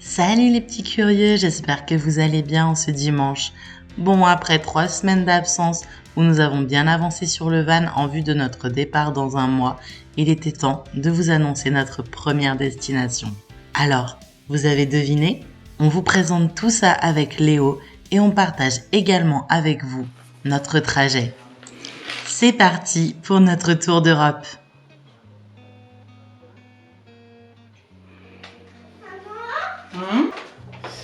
Salut les petits curieux, j'espère que vous allez bien en ce dimanche. Bon, après 3 semaines d'absence où nous avons bien avancé sur le van en vue de notre départ dans un mois, il était temps de vous annoncer notre première destination. Alors, vous avez deviné? On vous présente tout ça avec Léo et on partage également avec vous notre trajet. C'est parti pour notre tour d'Europe.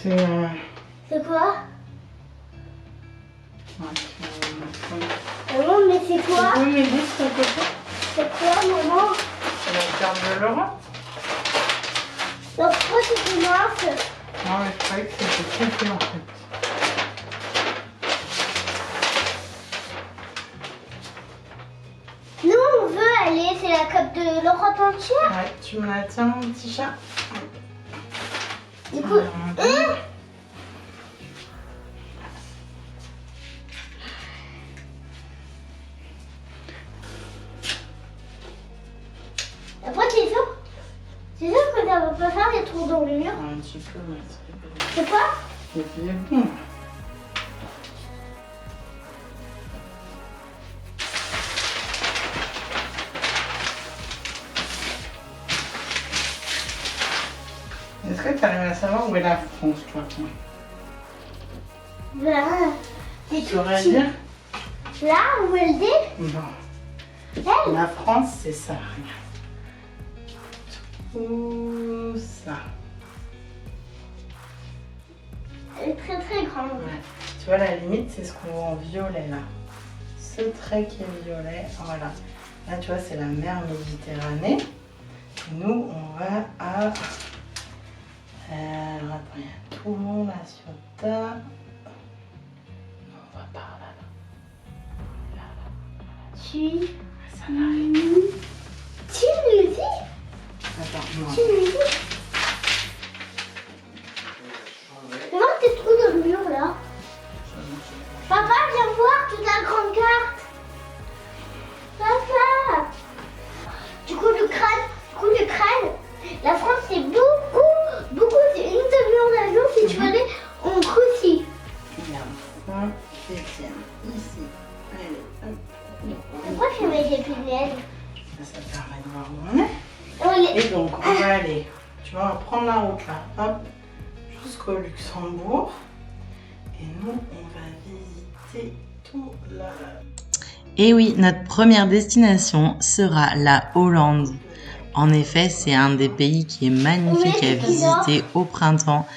C'est quoi? Maman, mais c'est quoi? Tu peux m'aider s'il te plaît? C'est quoi, maman? C'est la carte de l'Europe. Donc, pourquoi c'est mince? Non, mais je croyais que c'était complet en fait. Nous, on veut aller, c'est la carte de l'Europe entière. Ouais, tu me la tiens, mon petit chat? Du coup, après, c'est sûr que ça va pas faire des trous dans le mur. Un petit peu, mais C'est quoi? c'est bon. Est-ce que tu arrives à savoir où est la France, toi? Là, c'est Tu tout saurais petit. dire? Là, où elle est? Non. Elle? La France, c'est ça, regarde. Tout ça. Elle est très très grande. Ouais. Tu vois, la limite, c'est ce qu'on voit en violet, là. Ce trait qui est violet, voilà. Là, tu vois, c'est la mer Méditerranée. Et nous, on va à... alors, attends, il y a Toulon, La Ciotat. On va par là, là. Tu Ça arrive. nous dis? Attends, non. Tu nous dis? Fais voir tes trous dans le mur là. Papa, viens voir toute la grande carte. Papa. Du coup, le crâne, la France c'est beaucoup, c'est une demi-heure d'avion si tu veux aller en Russie. Regarde, ça, c'est tiens, ici. Allez, hop. Pourquoi je mets des punaises? Ça permet de voir où on est. On les... Et donc, on va aller, tu vois, on va prendre la route là, hop, jusqu'au Luxembourg. Et nous, on va visiter tout là. Et oui, notre première destination sera la Hollande. En effet, c'est un des pays qui est magnifique à visiter au printemps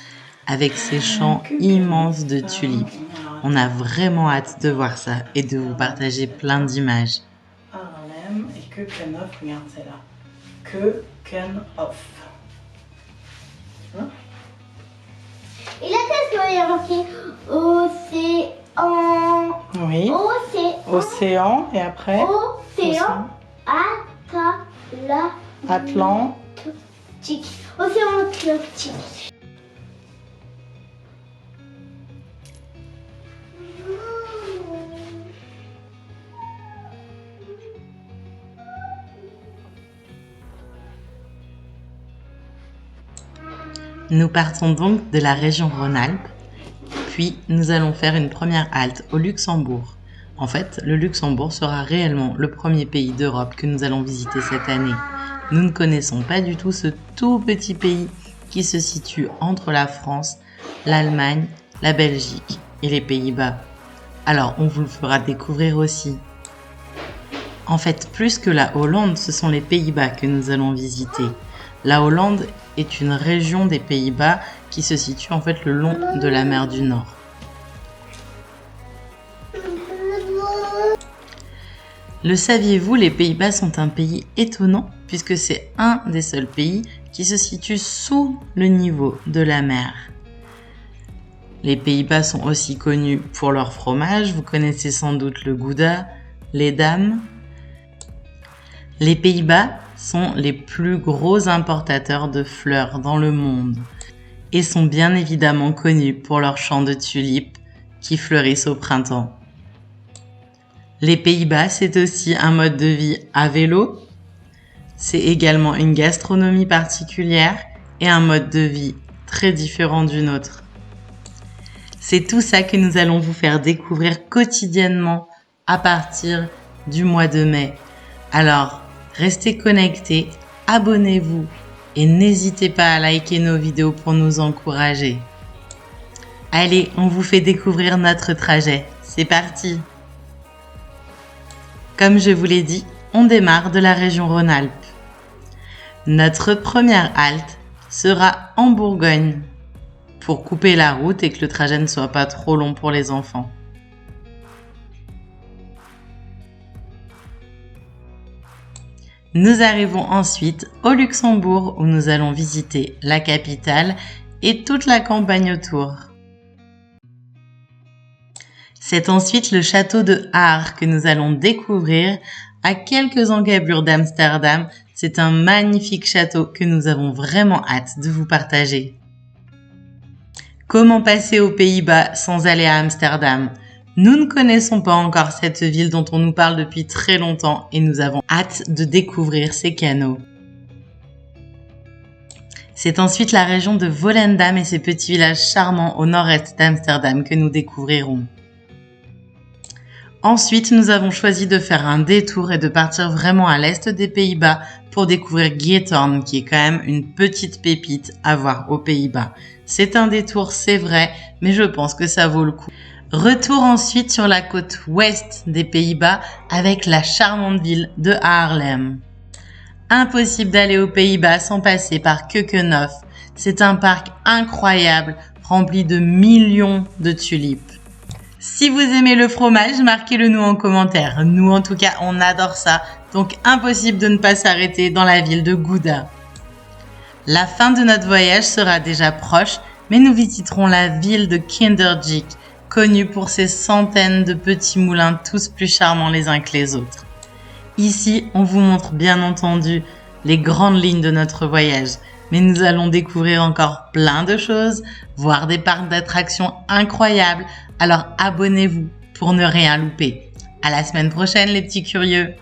avec ses champs immenses de tulipes. On a vraiment hâte de voir ça et de vous partager plein d'images. Harlem et Keukenhof, regarde, c'est là. Keukenhof. Tu vois? Et là, qu'est-ce qu'il y a marqué? Océan. Oui. Océan et après Océan. Atlantique. Océan Atlantique. Nous partons donc de la région Rhône-Alpes, puis nous allons faire une première halte au Luxembourg. En fait, le Luxembourg sera réellement le premier pays d'Europe que nous allons visiter cette année. Nous ne connaissons pas du tout ce tout petit pays qui se situe entre la France, l'Allemagne, la Belgique et les Pays-Bas. Alors, on vous le fera découvrir aussi. En fait, plus que la Hollande, ce sont les Pays-Bas que nous allons visiter. La Hollande est une région des Pays-Bas qui se situe en fait le long de la mer du Nord. Le saviez-vous, les Pays-Bas sont un pays étonnant puisque c'est un des seuls pays qui se situe sous le niveau de la mer. Les Pays-Bas sont aussi connus pour leur fromage, vous connaissez sans doute le Gouda, les dames. Les Pays-Bas sont les plus gros importateurs de fleurs dans le monde et sont bien évidemment connus pour leurs champs de tulipes qui fleurissent au printemps. Les Pays-Bas, c'est aussi un mode de vie à vélo, c'est également une gastronomie particulière et un mode de vie très différent du nôtre. C'est tout ça que nous allons vous faire découvrir quotidiennement à partir du mois de mai. Alors, restez connectés, abonnez-vous et n'hésitez pas à liker nos vidéos pour nous encourager. Allez, on vous fait découvrir notre trajet. C'est parti! Comme je vous l'ai dit, on démarre de la région Rhône-Alpes. Notre première halte sera en Bourgogne, pour couper la route et que le trajet ne soit pas trop long pour les enfants. Nous arrivons ensuite au Luxembourg où nous allons visiter la capitale et toute la campagne autour. C'est ensuite le château de Haar que nous allons découvrir à quelques encablures d'Amsterdam. C'est un magnifique château que nous avons vraiment hâte de vous partager. Comment passer aux Pays-Bas sans aller à Amsterdam? Nous ne connaissons pas encore cette ville dont on nous parle depuis très longtemps et nous avons hâte de découvrir ses canaux. C'est ensuite la région de Volendam et ses petits villages charmants au nord-est d'Amsterdam que nous découvrirons. Ensuite, nous avons choisi de faire un détour et de partir vraiment à l'est des Pays-Bas pour découvrir Giethoorn, qui est quand même une petite pépite à voir aux Pays-Bas. C'est un détour, c'est vrai, mais je pense que ça vaut le coup. Retour ensuite sur la côte ouest des Pays-Bas avec la charmante ville de Haarlem. Impossible d'aller aux Pays-Bas sans passer par Keukenhof. C'est un parc incroyable, rempli de millions de tulipes. Si vous aimez le fromage, marquez-le nous en commentaire. Nous, en tout cas, on adore ça. Donc, impossible de ne pas s'arrêter dans la ville de Gouda. La fin de notre voyage sera déjà proche, mais nous visiterons la ville de Kinderjik, connue pour ses centaines de petits moulins, tous plus charmants les uns que les autres. Ici, on vous montre bien entendu les grandes lignes de notre voyage. Mais nous allons découvrir encore plein de choses, voir des parcs d'attractions incroyables. Alors abonnez-vous pour ne rien louper. À la semaine prochaine les petits curieux!